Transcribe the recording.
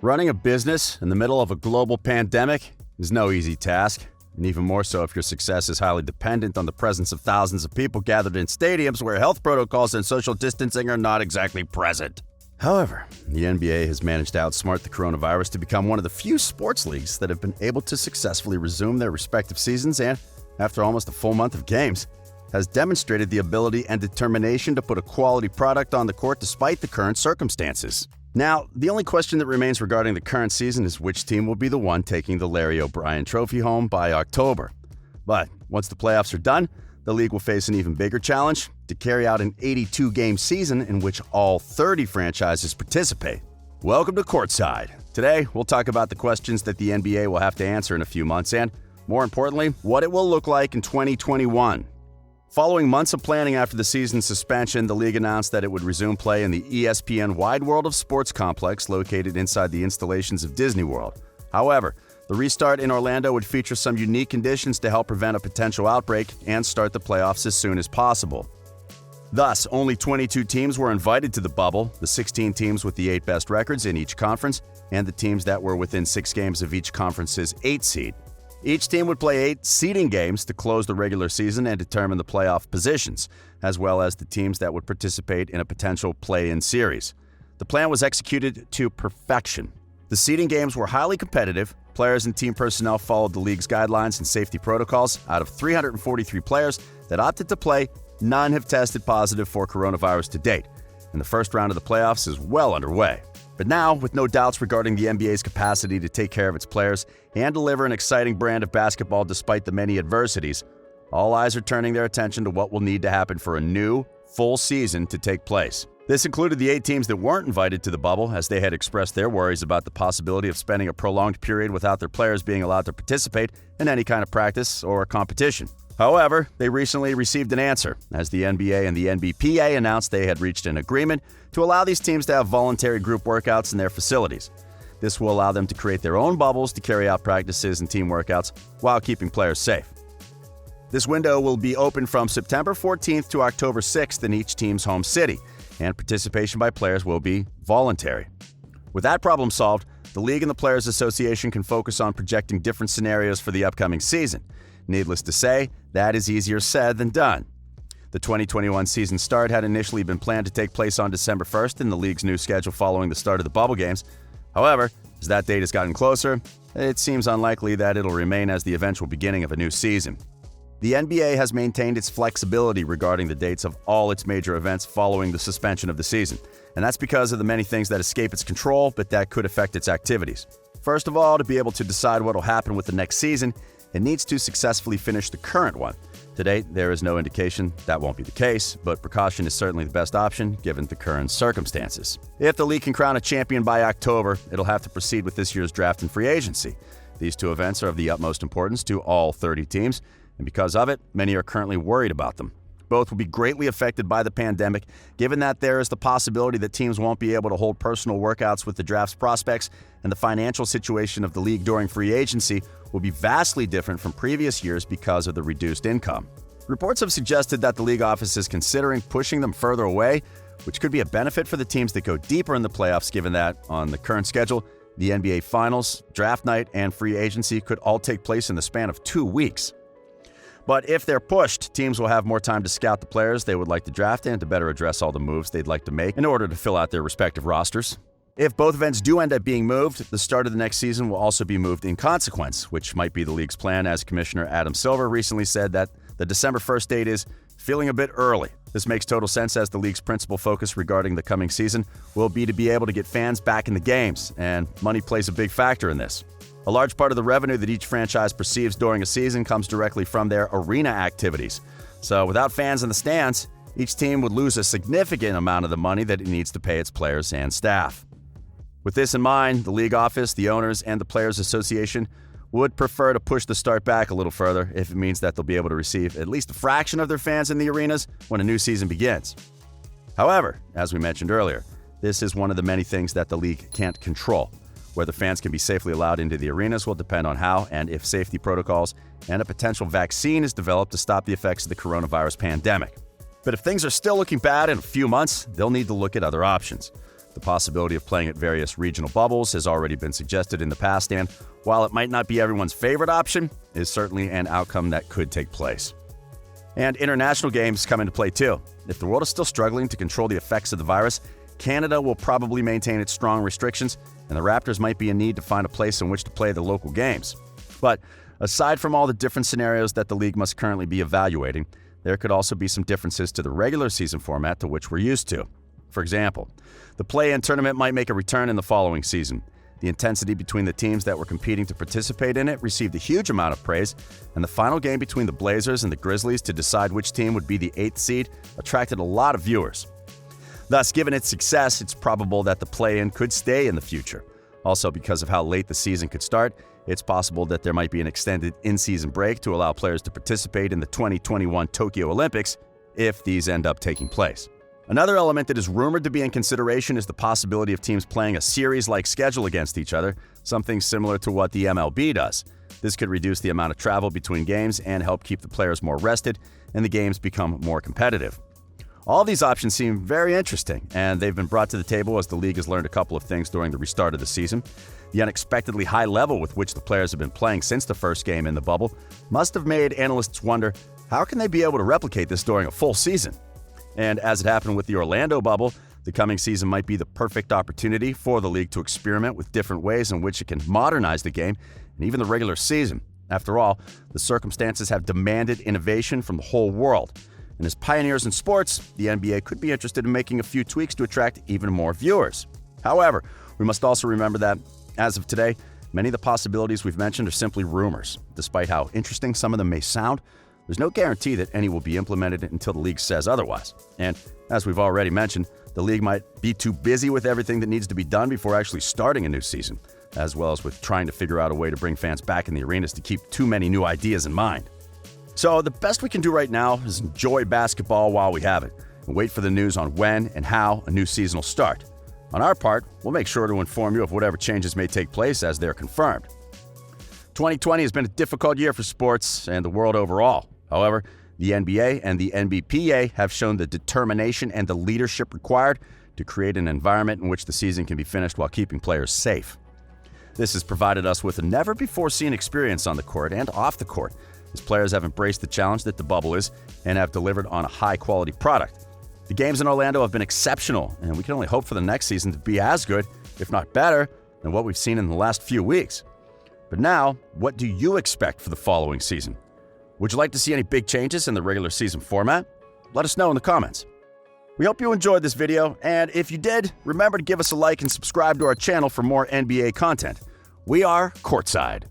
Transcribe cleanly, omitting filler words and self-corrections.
Running a business in the middle of a global pandemic is no easy task, and even more so if your success is highly dependent on the presence of thousands of people gathered in stadiums where health protocols and social distancing are not exactly present. However, the NBA has managed to outsmart the coronavirus to become one of the few sports leagues that have been able to successfully resume their respective seasons and, after almost a full month of games, has demonstrated the ability and determination to put a quality product on the court despite the current circumstances. Now, the only question that remains regarding the current season is which team will be the one taking the Larry O'Brien Trophy home by October. But once the playoffs are done, the league will face an even bigger challenge to carry out an 82-game season in which all 30 franchises participate. Welcome to Courtside. Today, we'll talk about the questions that the NBA will have to answer in a few months and, more importantly, what it will look like in 2021. Following months of planning after the season's suspension, the league announced that it would resume play in the ESPN Wide World of Sports complex located inside the installations of Disney World. However, the restart in Orlando would feature some unique conditions to help prevent a potential outbreak and start the playoffs as soon as possible. Thus, only 22 teams were invited to the bubble, the 16 teams with the 8 best records in each conference, and the teams that were within 6 games of each conference's 8 seed. Each team would play 8 seeding games to close the regular season and determine the playoff positions, as well as the teams that would participate in a potential play-in series. The plan was executed to perfection. The seeding games were highly competitive. Players and team personnel followed the league's guidelines and safety protocols. Out of 343 players that opted to play, none have tested positive for coronavirus to date, and the first round of the playoffs is well underway. But now, with no doubts regarding the NBA's capacity to take care of its players and deliver an exciting brand of basketball despite the many adversities, all eyes are turning their attention to what will need to happen for a new, full season to take place. This included the 8 teams that weren't invited to the bubble, as they had expressed their worries about the possibility of spending a prolonged period without their players being allowed to participate in any kind of practice or competition. However, they recently received an answer, as the NBA and the NBPA announced they had reached an agreement to allow these teams to have voluntary group workouts in their facilities. This will allow them to create their own bubbles to carry out practices and team workouts while keeping players safe. This window will be open from September 14th to October 6th in each team's home city, and participation by players will be voluntary. With that problem solved, the League and the Players Association can focus on projecting different scenarios for the upcoming season. Needless to say, that is easier said than done. The 2021 season start had initially been planned to take place on December 1st in the league's new schedule following the start of the bubble games. However, as that date has gotten closer, it seems unlikely that it'll remain as the eventual beginning of a new season. The NBA has maintained its flexibility regarding the dates of all its major events following the suspension of the season, and that's because of the many things that escape its control but that could affect its activities. First of all, to be able to decide what will happen with the next season, it needs to successfully finish the current one. To date, there is no indication that won't be the case, but precaution is certainly the best option given the current circumstances. If the league can crown a champion by October, it'll have to proceed with this year's draft and free agency. These 2 events are of the utmost importance to all 30 teams, and because of it, many are currently worried about them. Both will be greatly affected by the pandemic, given that there is the possibility that teams won't be able to hold personal workouts with the draft's prospects, and the financial situation of the league during free agency will be vastly different from previous years because of the reduced income. Reports have suggested that the league office is considering pushing them further away, which could be a benefit for the teams that go deeper in the playoffs, given that, on the current schedule, the NBA Finals, Draft Night, and free agency could all take place in the span of 2 weeks. But if they're pushed, teams will have more time to scout the players they would like to draft and to better address all the moves they'd like to make in order to fill out their respective rosters. If both events do end up being moved, the start of the next season will also be moved in consequence, which might be the league's plan, as Commissioner Adam Silver recently said that the December 1st date is feeling a bit early. This makes total sense, as the league's principal focus regarding the coming season will be to be able to get fans back in the games, and money plays a big factor in this. A large part of the revenue that each franchise perceives during a season comes directly from their arena activities. So without fans in the stands, each team would lose a significant amount of the money that it needs to pay its players and staff. With this in mind, the league office, the owners, and the Players Association would prefer to push the start back a little further if it means that they'll be able to receive at least a fraction of their fans in the arenas when a new season begins. However, as we mentioned earlier, this is one of the many things that the league can't control. Whether fans can be safely allowed into the arenas will depend on how and if safety protocols and a potential vaccine is developed to stop the effects of the coronavirus pandemic. But if things are still looking bad in a few months, they'll need to look at other options. The possibility of playing at various regional bubbles has already been suggested in the past, and while it might not be everyone's favorite option, is certainly an outcome that could take place. And international games come into play too. If the world is still struggling to control the effects of the virus, Canada will probably maintain its strong restrictions, and the Raptors might be in need to find a place in which to play the local games. But aside from all the different scenarios that the league must currently be evaluating, there could also be some differences to the regular season format to which we're used to. For example, the play-in tournament might make a return in the following season. The intensity between the teams that were competing to participate in it received a huge amount of praise, and the final game between the Blazers and the Grizzlies to decide which team would be the 8th seed attracted a lot of viewers. Thus, given its success, it's probable that the play-in could stay in the future. Also, because of how late the season could start, it's possible that there might be an extended in-season break to allow players to participate in the 2021 Tokyo Olympics if these end up taking place. Another element that is rumored to be in consideration is the possibility of teams playing a series-like schedule against each other, something similar to what the MLB does. This could reduce the amount of travel between games and help keep the players more rested and the games become more competitive. All these options seem very interesting, and they've been brought to the table as the league has learned a couple of things during the restart of the season. The unexpectedly high level with which the players have been playing since the first game in the bubble must have made analysts wonder, how can they be able to replicate this during a full season? And as it happened with the Orlando bubble, the coming season might be the perfect opportunity for the league to experiment with different ways in which it can modernize the game and even the regular season. After all, the circumstances have demanded innovation from the whole world. And as pioneers in sports, the NBA could be interested in making a few tweaks to attract even more viewers. However, we must also remember that, as of today, many of the possibilities we've mentioned are simply rumors. Despite how interesting some of them may sound, there's no guarantee that any will be implemented until the league says otherwise. And as we've already mentioned, the league might be too busy with everything that needs to be done before actually starting a new season, as well as with trying to figure out a way to bring fans back in the arenas to keep too many new ideas in mind. So the best we can do right now is enjoy basketball while we have it, and wait for the news on when and how a new season will start. On our part, we'll make sure to inform you of whatever changes may take place as they're confirmed. 2020 has been a difficult year for sports and the world overall. However, the NBA and the NBPA have shown the determination and the leadership required to create an environment in which the season can be finished while keeping players safe. This has provided us with a never-before-seen experience on the court and off the court, as players have embraced the challenge that the bubble is and have delivered on a high-quality product. The games in Orlando have been exceptional, and we can only hope for the next season to be as good, if not better, than what we've seen in the last few weeks. But now, what do you expect for the following season? Would you like to see any big changes in the regular season format? Let us know in the comments. We hope you enjoyed this video, and if you did, remember to give us a like and subscribe to our channel for more NBA content. We are Courtside.